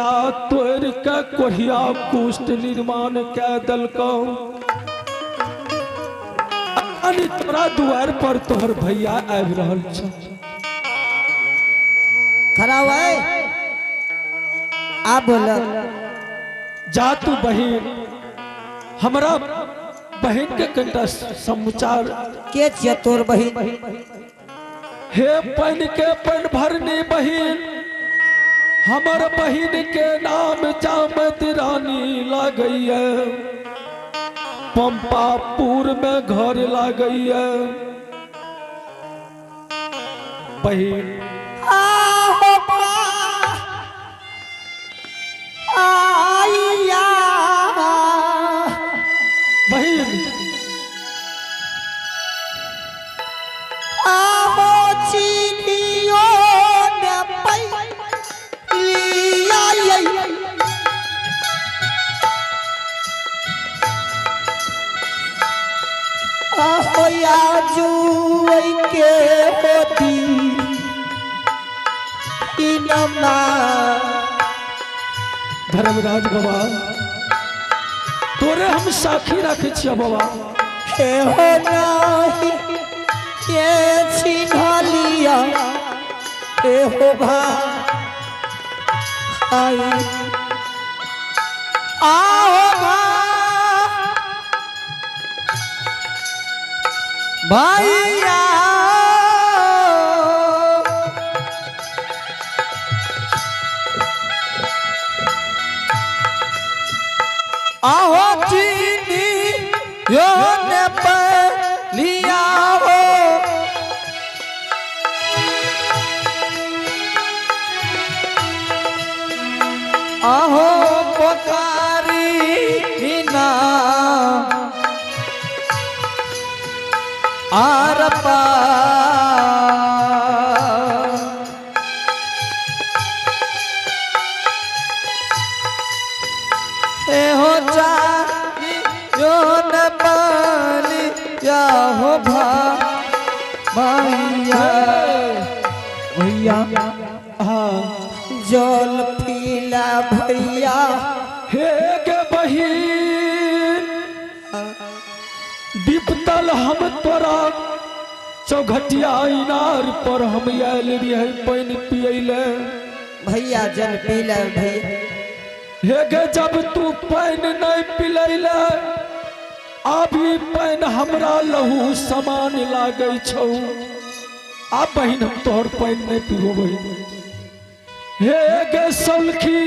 तोड़ के कोढ़िया कुष्ठ निर्माण कै दलको तोरा द्वार पर तोहर भैया आबि रहल छ। खड़ा हुआ आप बोल जा तू बहन हमरा बहन के कनिटा समाचार के छिय तोर बहिन। हे पानी के पान भरनी बहन हमर बहन के नाम जामत रानी लागैया पंपापुर में घर लागैया बहन बहन के होती धर्मराज बाबा तोरे हम साखी रखे छिया बाबा हे हो नाही ये चिन्ह लिया हे हो भाई आओ भैया आओ चीनी यो ने लिया हो आहो पुकारी ना आर हो जा यो न पानी या हो भैया भैया हाँ जल पीला भैया हे गे बहिन विपतल हम तोरा चौघटिया इनार पर हम आयल रही पानी पियले भैया जल पीला भैया हे गे जब तू पानी नहीं पिलैले अभी पानी हमरा लहू समान लागे छौ आ बहिन हम तोहर पानी नहीं पीबो बहिन। हे गे सलखी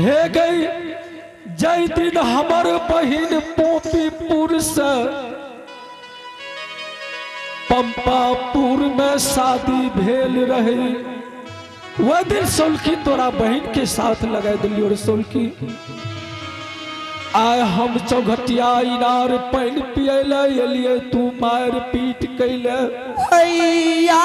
हे गई जय दिन हमर बहिन पोपीपुर से पंपापुर में शादी भेल रहे वह दिन सोलखी तोरा बहन के साथ लगा दिलियो रे सोलखी आय हम चौघटिया इनार पानी पियले एलिए तू मार पीट कैले भैया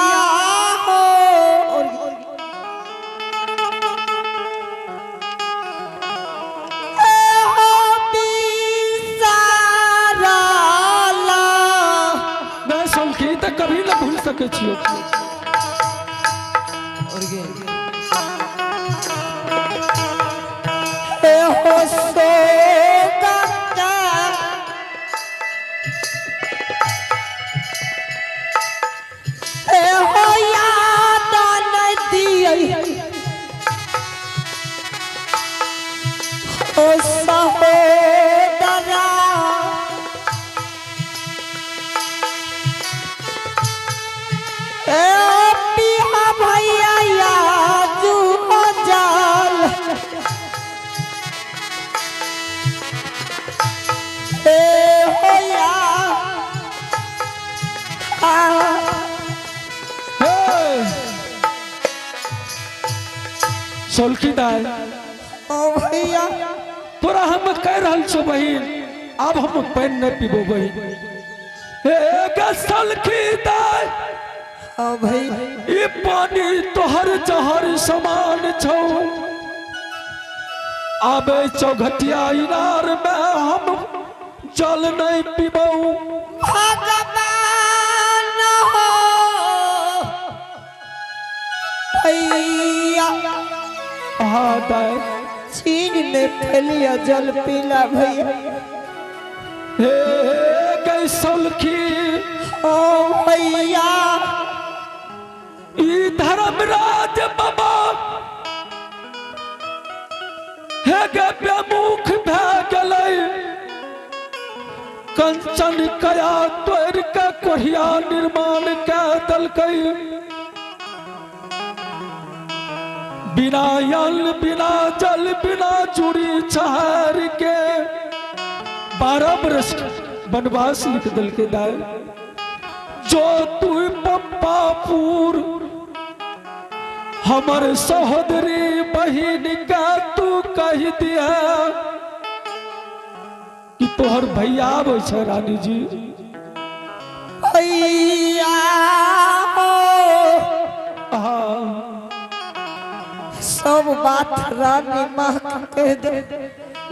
मैं सोलखी तो कभी न भूल सके छियो सोलखी दाई भैया तोरा हम कह रहल छो बहिन अब हम पानी नहीं पीबो बहिन। हे गे सोलखी दाई भाई ये पानी तोहर जहर समान छौ आबे चौघटिया इनार में हम जल नहीं पीबो भगवान हो भैया हाँ दाई चीन में फैलिया जल पीला भैया। हे गई सौलखी ओ भैया ई धर्मराज बाबा हे गे बेमुख भै गेलै कंचन कया तोड़ के कोढ़िया निर्माण के दलकै बिना अन्न बिना जल बिना चूड़ी छहार के 12 बरस वनवास लिख दल के दाय जो तू पप्पापुर हमर सहोदरी बहिन का तू कह दिया कि तोहर भैया आबै छै रानी जी। भैया हाँ सब बात रानी माँ के कह दे,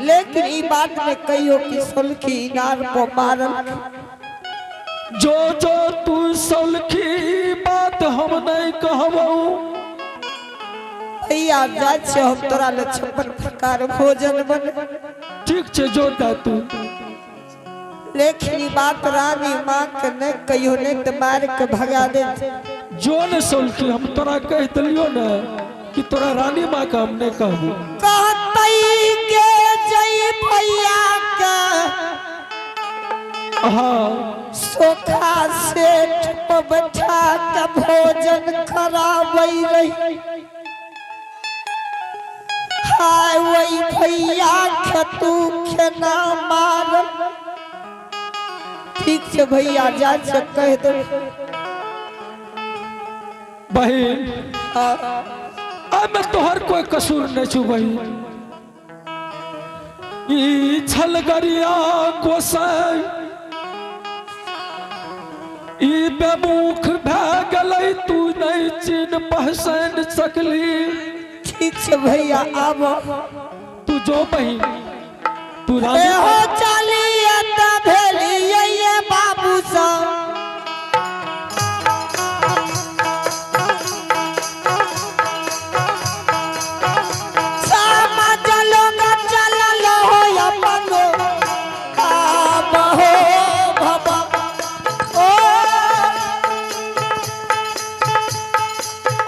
लेकिन ई बात में कहियो कि सौलखी इनार को मारल। जो जो तू सौलखी बात हम नहीं कहबो भैया जा छे हम तोरा ले 56 प्रकार भोजन बन। ठीक छै जो दा तू लेकिन ई बात रानी माँ के नहीं कहियो, नहीं तो मार के भगा दे। जो न सौलखी हम तोरा कह दिलियो न कि तोरा रानी माँ का हम नहीं कहबो। कहतई के जई भैया का हाँ सोखा सेठ पे बैठा के भोजन करावई रही। हाय वही भैया के तू खेना मार। ठीक से भैया जा से कह दे। बहन अब मैं तोहर कोई कसूर नहीं छु बहन। ई छलगरिया गोसाई ई बेमुख भै गेलै तू नहीं चिन्ह पहचान सकली। ठीक से भैया आब तू जो बहन तू हो रानी चलिए त भेलिए ये बाबू सा समाज लोग चलल हो अपन आब हो बाबा। ओ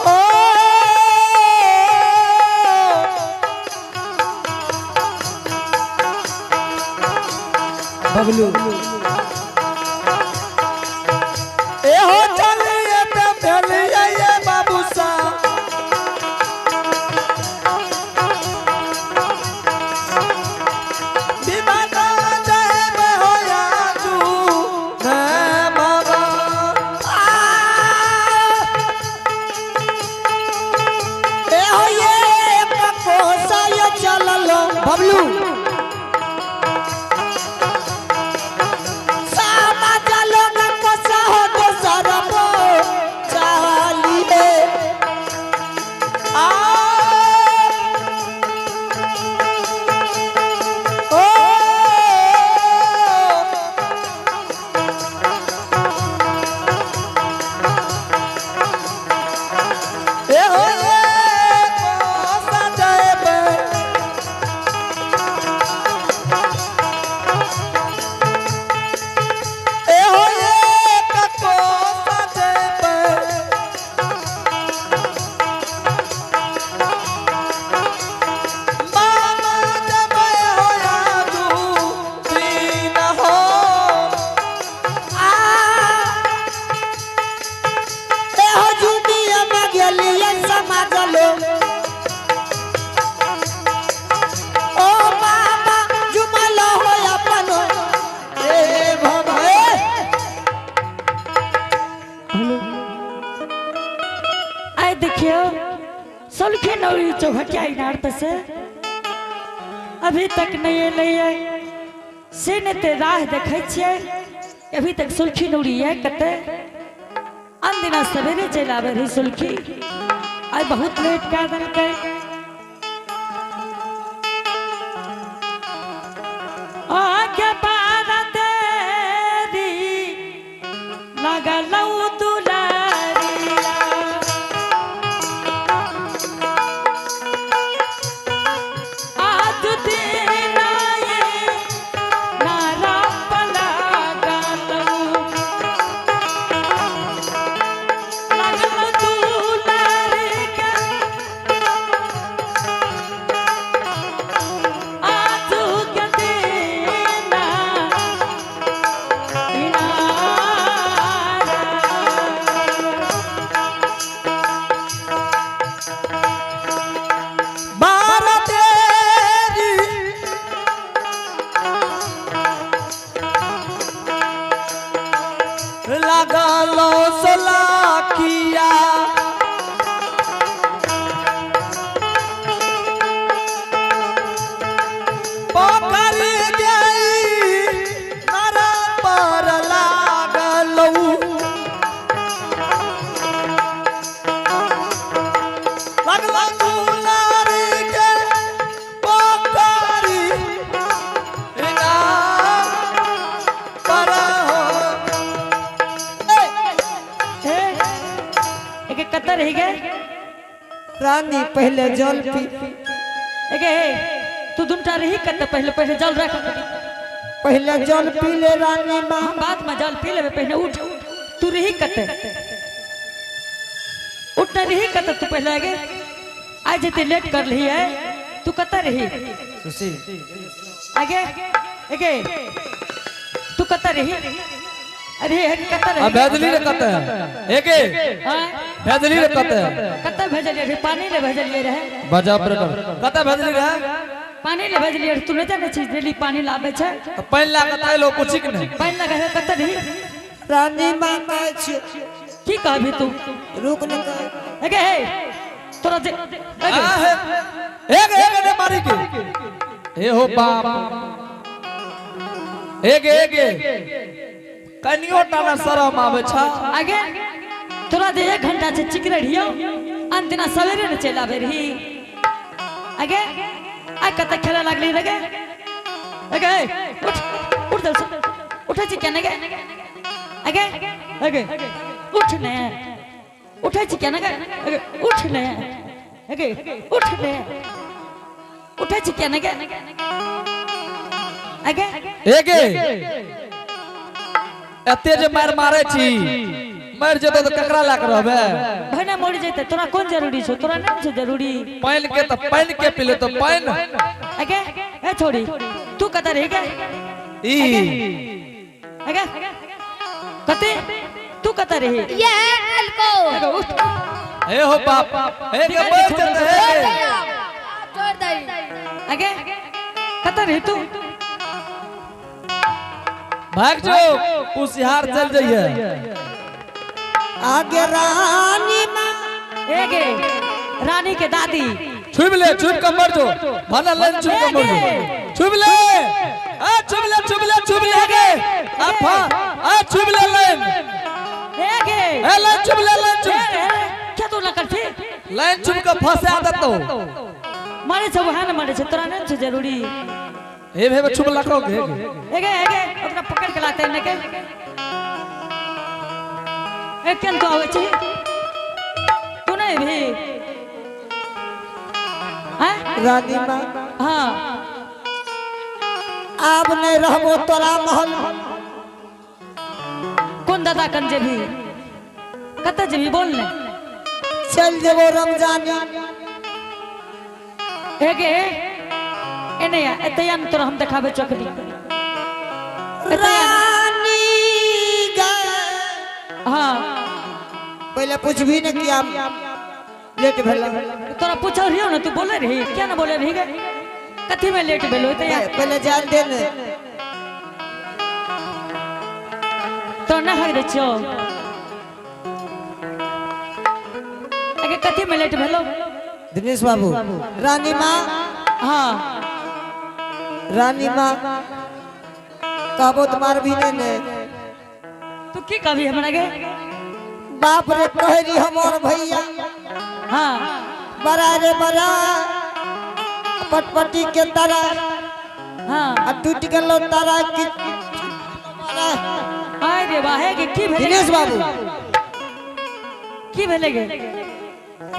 ओ बबलू ए हो चलिए त भेलिए ये बाबू सा दीवाना जब होया तू मैं बाबा। ए हो ये पकोसा ये चललो बबलू समाज लोग को सहो तो सरबो चालिए आ ओ ए हो सजब ए हो को सजब मामा जब होया तू दीन हो आ ए हो जुबिया में गेलिए समाज लोग। ओ मामा जुमल हो अपन ए भवे आइ देखियो सौलखी नौरी चौहटिया इनार से अभी तक नहीं अइले से ने ते राह देखे छियै अभी तक सौलखी नौरी है कते अनदिना सवेरे चल आवे रही सौलखी आइ बहुत लेट कर देलकै। आगे बारह तेरी लगलौ दुलारिया रही गे रानी पहले जल पी। एगे तू दुमटा रही कत पहले पहले जल रख पहले जल पी ले रानी माँ। हम बात में जल पी लेबे पहले उठ तू रही कत उठ न रही कत तू पहले आगे आज ते लेट कर ली है तू कत रही आगे एगे तू कत रही अरे कत रही अब भेजली रे कत है एके भेजली रे कत है कत भेजलिए रे पानी ले भेजलिए रहे बजा ऑपरेटर कत भेजली रे पानी ले भेजलिए तू नहीं जाने चीज डेली पानी लाबे छै पानी लागत आइ लो कुछ नहीं पानी लगा है कत रही रानी माँ कहै छी की कहबी तू रुक न कह। एगे हे तोरा जे एक ने मारी के हे हो बाप एक कनियो टाना शरम आवे छा आगे तोरा जे 1 घंटा से चिकरे रहियो अंतिना सवेरे न चल आवे रही आगे आ कत खेला लागली लगे आगे उठ उठ दल उठे छी केने गे आगे आगे उठ ने उठे छी केने गे आगे उठ ने आगे उठ ने उठे छी केने गे आगे एके एते जे मार मारे छी मर जेतो तो ककरा लाग रहबे भने मर जैते तोरा कौन जरूरी छो तोरा नहीं छो जरूरी पानी के तो पानी के पीले तो पानी आगे ए छोड़ी तू कत रही गे ई आगे कते तू कत रही ये अलको आगे उठ हे हो बाप हे के बोल चलते हे छोड़ दे आगे कत रही तू भाग जो कुसिहार चल जाइए आगे रानी माँ। एगे रानी के दादी छुप ले छुप के मर जो भला लेन छुप के मर जो छुप ले आ छुप ले गे आ छुप ले लेन एगे ए लेन छुप ले लेन छुप क्या तू न करती लेन छुप के फंसा देतो मारे छ वहां न मारे छ तोरा नहीं छ जरूरी हे भे छुप लखोगे एगे एगे अपना पकड़ के लाते न के ए केन तो आवे छी तू नहीं भी हां रानी माँ हां आब नहीं रहबो तोरा महल। कौन दादा कंजे भी कत जेबी बोल ने चल जेबो रमजानी। एगे एने या एतयान तोरा हम देखाबे चकरी रानी गा हां पहले कुछ भी न किया लेट भेला। तोरा पूछो रहियो ना तू बोले रही क्या ना बोले रही गे कथी में लेट भेलो त या पहले जान दे ने तो ना हग दे छो आगे कथी में लेट भेलो दिनेश बाबू। रानी माँ हां रानी माँ कहबो तुम्हार भी ने तू की कहबी हमरा गे बाप रे कहरी हमर भैया हां बड़ा रे बड़ा पटपटी के तरह हां आ टूट गेलो तारा की। आय रे वाहे गे की भेले दिनेश बाबू। की भेले गे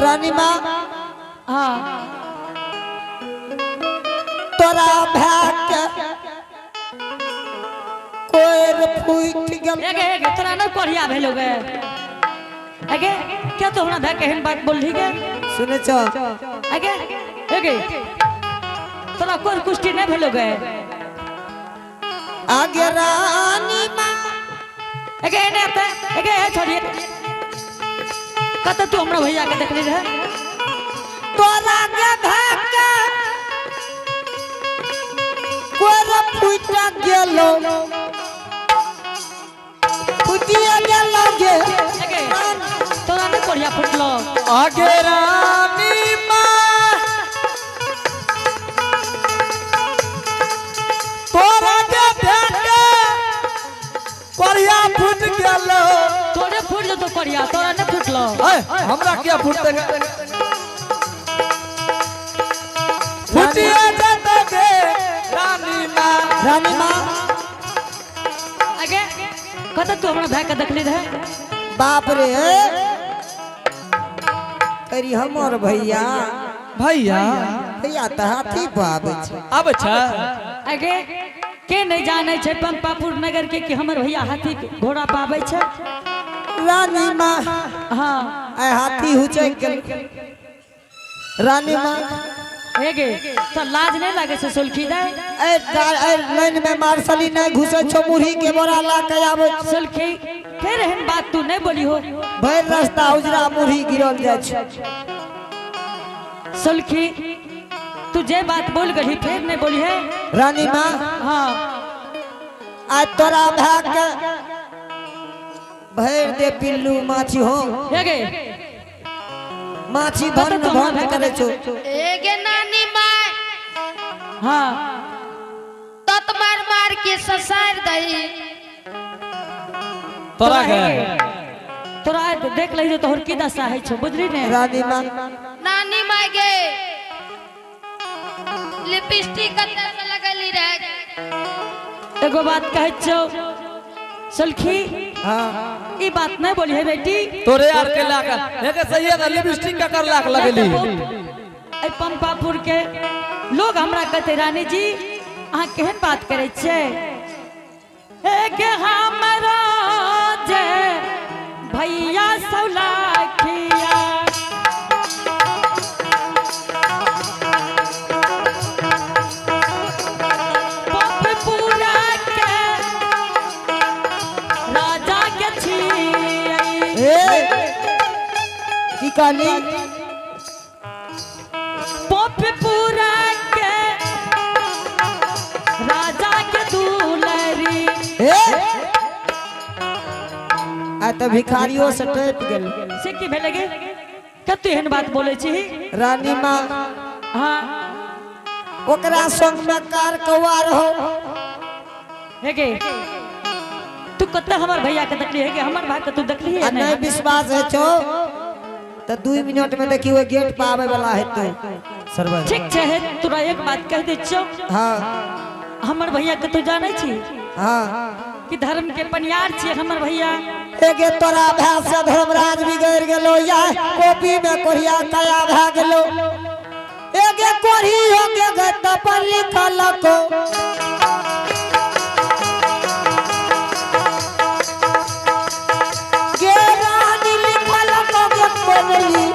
रानी माँ हां तोरा भाग के कोर फूट गेल। एगे एगे तोरा न कोढ़िया भेलो गे आगे क्या तो हमरा भाई केहन बात बोल रही गे सुने छ आगे एगे तोरा कोई कुश्ती नहीं भेलो गे आगे रानी माँ एगे एने आते एगे ए छोड़ी कत तू हमरा भैया के देखली रहे तोरा के भाग के कोर फूट गेलो फूटिया गेलो गे। एगे तोरा न कोढ़िया फुटलो आगे रानी माँ तोरा के फेंके कोरिया फूट गेलो तोरे फुट जो तो कोढ़िया तोरा न फुटलो हमरा क्या फूटते फूटिया जाते गे रानी माँ। रानी माँ आगे कत तू हमरा भाई के देखली रहे बाप रे करी हमर भैया भैया भैया तो हाथी पाबे छै अब अच्छा आगे के नहीं जाने छे पंपापुर नगर के कि हमर भैया हाथी घोड़ा पाबै छे। रानी माँ हाँ आय हाथी हुचै गेल रानी माँ हेगे तो लाज नहीं लागे से सुलखी दे ए लाइन में मार्शली नहीं घुसे छो मुरही के बोरा ला के आवे सुलखी फिर एहन बात तू नहीं बोली हो। भर रास्ता उजरा मुरही गिरल जाय छै। सुलखी तू जे बात बोल गई फिर नहीं बोली है। रानी माँ हाँ आज तोरा भाग के भर दे पिल्लू माछी हो हेगे माछी भन भन करे छो। एगे नानी माय हाँ तत मार मार के ससार दई तोरा के तोरा देख ली तोहर की दशा है छो बुझली ने। रानी माँ नानी माय गे लिपस्टिक कते से लगली रे। एगो बात कहे छो सुलखी हाँ ई बात नहीं बोली है बेटी। तोरे यार के लाकर एके सही है लिपस्टिक का कर लाख लगली। ए पंपापुर के लोग हमरा कहते रानी जी अहाँ केहन बात करे छे। एक हमरा जे भैया सौलाखिया पंपापुरा के राजा के छियै की कहली पंपापुरा के राजा के दुलरी। आ तो भिखारियों से टप गेल। से की भेल गे कतु एहन बात बोले छी। रानी माँ हाँ ओकरा संग में कार कौआ रहो हेगे तू कते हमर भैया के देखली है कि हमर भाई के तू देखली है नहीं विश्वास है छो तो 2 मिनट में देखी वो गेट पे आवे वाला है तो सरवर ठीक छे है तोरा एक बात कह दे छो। हाँ हमर भैया के तू जाने छी हाँ कि धर्म के पनियार छी हमर भैया। एगे तोरा भै से धर्मराज बिगड़ गेलो या कॉपी में कोरिया काया भै गेलो एगे कोरी हो के गत पर लिखल को गे रानी लिखल को के बनली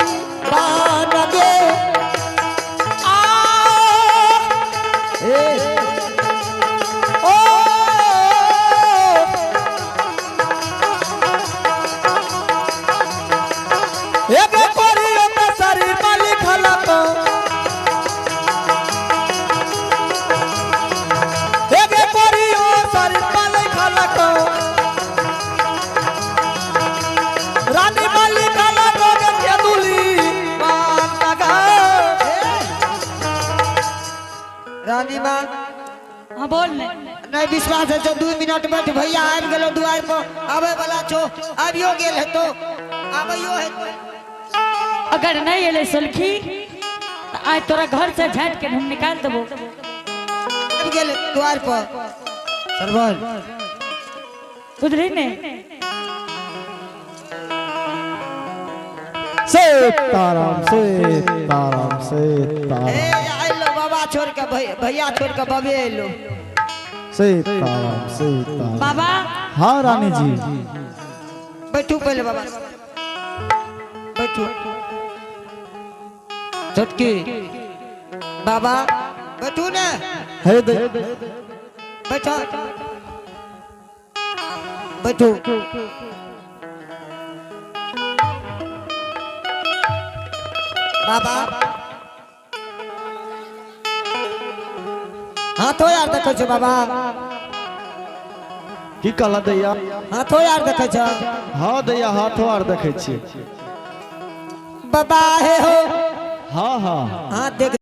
बान गे आ ए ओ एके कोरियो में शरीर में लिखल तो एके कोरियो शरीर में लिखल तो रानी में लिखल तो के दुली मान लगा। रानी माँ हाँ बोल ने नहीं विश्वास है तो 2 मिनट बैठ भैया आबि गेलो दुआर पर आवे वाला छो आबियो गेल है तो आबियो है तो। अगर नहीं एले सुलखी तो आज तोरा घर से झट के हम निकाल देबो। आबि गेल द्वार पर सरवर बुझली ने सीताराम सीताराम सीताराम ए आइलो बाबा छोड़ के भैया छोड़ के बबे आइलो। सीताराम सीताराम। बाबा हाँ रानी जी बैठू पहले बाबा बैठू छोटकी बाबा बैठू ने है दे बैठो बैठू बाबा हाथों यार देखो छो बाबा की कहला दैया हाथों यार देखो छो हाँ दैया हाथो आर देखे छी बाबा है हो हाँ हाँ हाथ देख